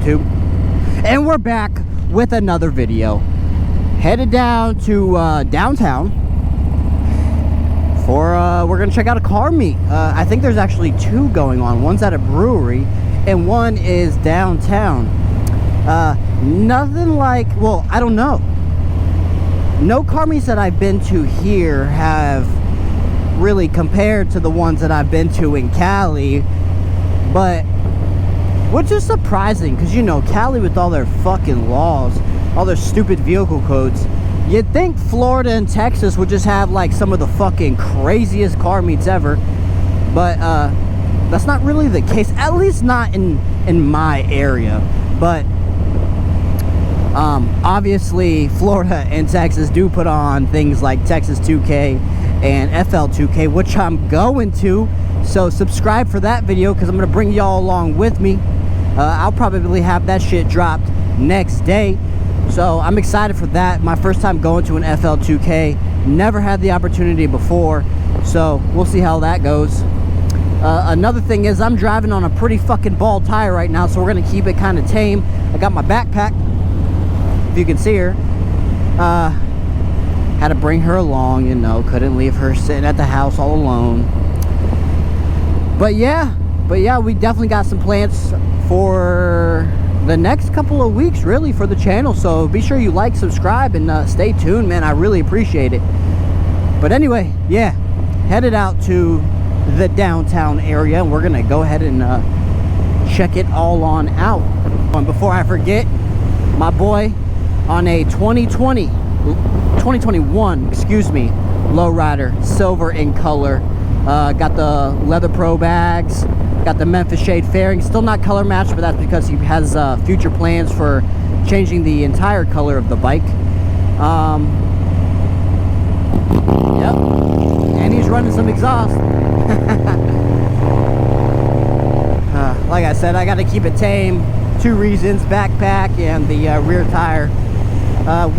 YouTube? And we're back with another video. Headed down to downtown for we're gonna check out a car meet. I think there's actually two going on. One's at a brewery and one is downtown. Nothing like, well, I don't know. No car meets that I've been to here have really compared to the ones that I've been to in Cali, but which is surprising because, you know, Cali with all their fucking laws, all their stupid vehicle codes, you'd think Florida and Texas would just have like some of the fucking craziest car meets ever, but that's not really the case, at least not in my area. But obviously Florida and Texas do put on things like Texas 2K and FL2K, which I'm going to, so subscribe for that video because I'm going to bring y'all along with me. I'll probably have that shit dropped next day, so I'm excited for that. My first time going to an FL2K, never had the opportunity before, so we'll see how that goes. Another thing is I'm driving on a pretty fucking bald tire right now, so we're gonna keep it kind of tame. I got my backpack, if you can see her. Had to bring her along, you know, couldn't leave her sitting at the house all alone. But yeah, we definitely got some plans for the next couple of weeks, really, for the channel, so be sure you like, subscribe, and stay tuned, man. I really appreciate it. But anyway, yeah, headed out to the downtown area, and we're gonna go ahead and check it all on out. And before I forget, my boy on a 2021, excuse me, Lowrider, silver in color. Got the leather pro bags, got the Memphis shade fairing, still not color matched, but that's because he has future plans for changing the entire color of the bike. Yep, and he's running some exhaust. Like I said, I got to keep it tame. Two reasons: backpack and the rear tire.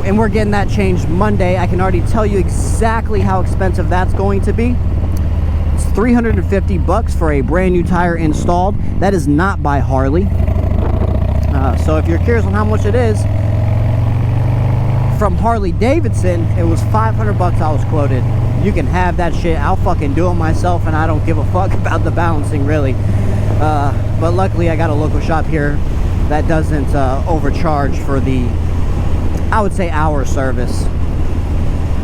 And we're getting that changed Monday. I can already tell you exactly how expensive that's going to be. It's $350 for a brand new tire installed. That is not by Harley. So if you're curious on how much it is, from Harley Davidson, it was $500 I was quoted. You can have that shit. I'll fucking do it myself, and I don't give a fuck about the balancing, really. But luckily I got a local shop here that doesn't overcharge for the, I would say, hour service,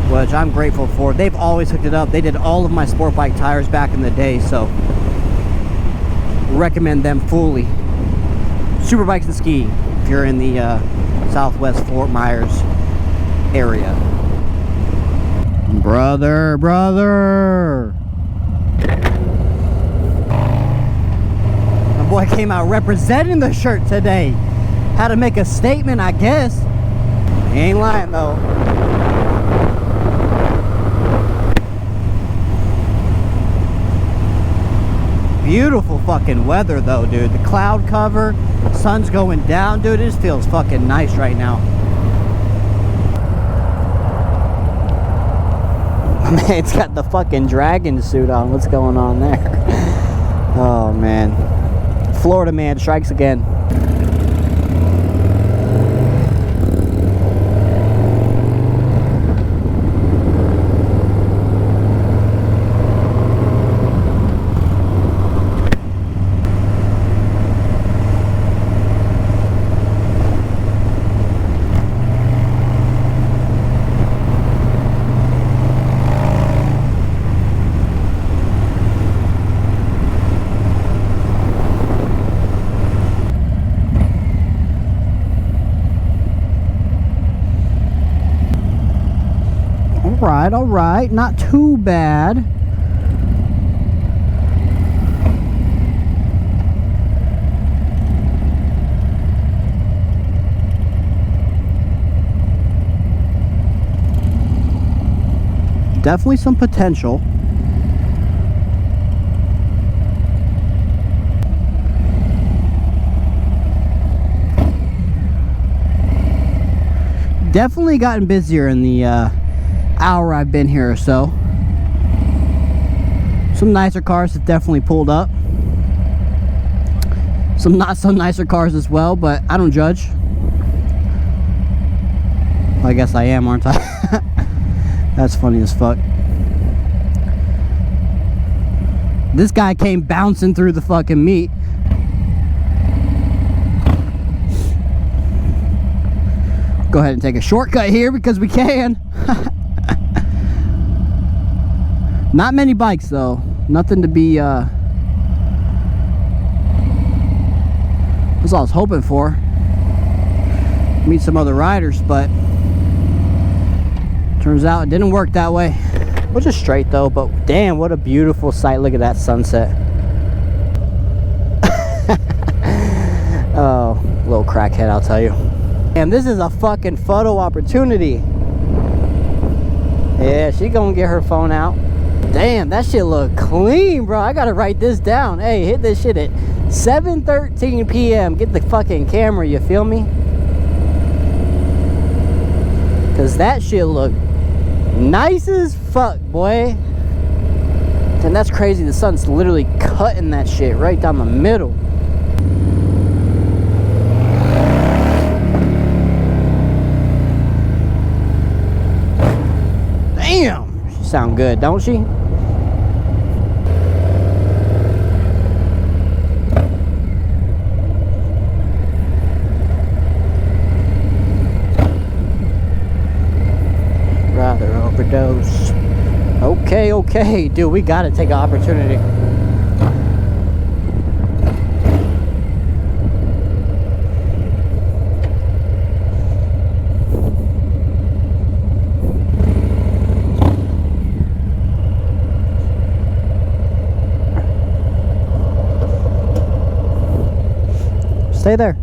which I'm grateful for. They've always hooked it up. They did all of my sport bike tires back in the day, so recommend them fully. Super Bikes and Ski, if you're in the Southwest Fort Myers area. Brother. My boy came out representing the shirt today. Had to make a statement, I guess. He ain't lying though. Beautiful fucking weather though, dude. The cloud cover, sun's going down, dude. It just feels fucking nice right now. Man, it's got the fucking dragon suit on. What's going on there? Oh man. Florida man strikes again. All right, not too bad. Definitely some potential. Definitely gotten busier in the hour I've been here or so. Some nicer cars have definitely pulled up. some not so nicer cars as well, but I don't judge. I guess I am, aren't I? That's funny as fuck. This guy came bouncing through the fucking meat. Go ahead and take a shortcut here because we can. Not many bikes though. Nothing to be that's all I was hoping for. Meet some other riders, but turns out it didn't work that way. Which is straight though, but damn, what a beautiful sight. Look at that sunset. Oh, little crackhead, I'll tell you. And this is a fucking photo opportunity. Yeah, she gonna get her phone out. Damn, that shit look clean, bro. I gotta write this down. Hey, hit this shit at 7:13 p.m. Get the fucking camera, you feel me? Cause that shit look nice as fuck, boy. And that's crazy. The sun's literally cutting that shit right down the middle. Damn, she sound good, don't she? Rather overdose. Okay, dude, we gotta take an opportunity. Stay there.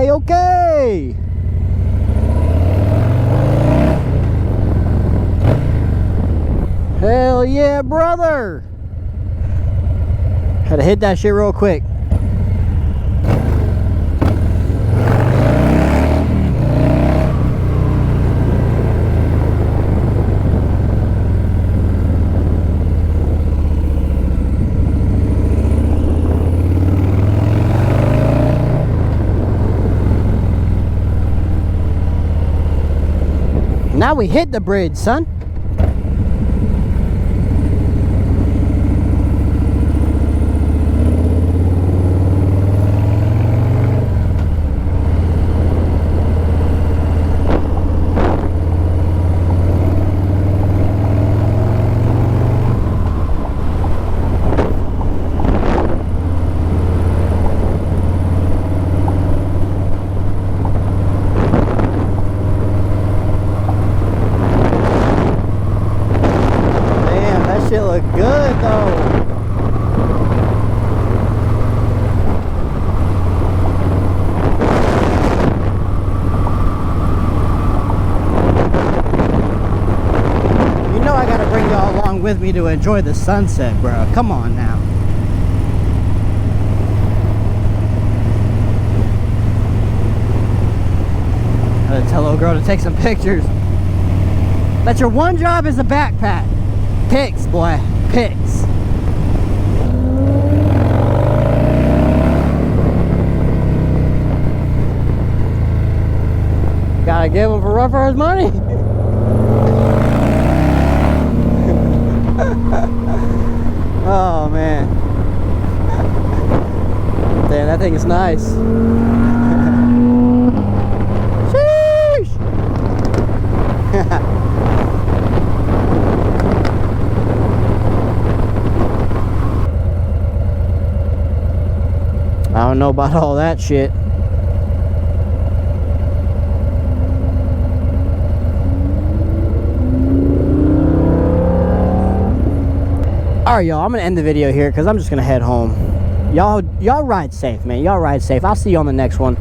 Okay. Hell yeah, brother. Had to hit that shit real quick. Now we hit the bridge, son. Shit look good though. You know I gotta bring y'all along with me to enjoy the sunset, bro. Come on now. Gotta tell old girl to take some pictures. That's your one job as a backpack. Pics, boy, pics. Gotta give him for his money. Oh man, damn, that thing is nice. Sheesh. I don't know about all that shit. Alright, y'all, I'm gonna end the video here because I'm just gonna head home. Y'all ride safe, man. Y'all ride safe. I'll see you on the next one.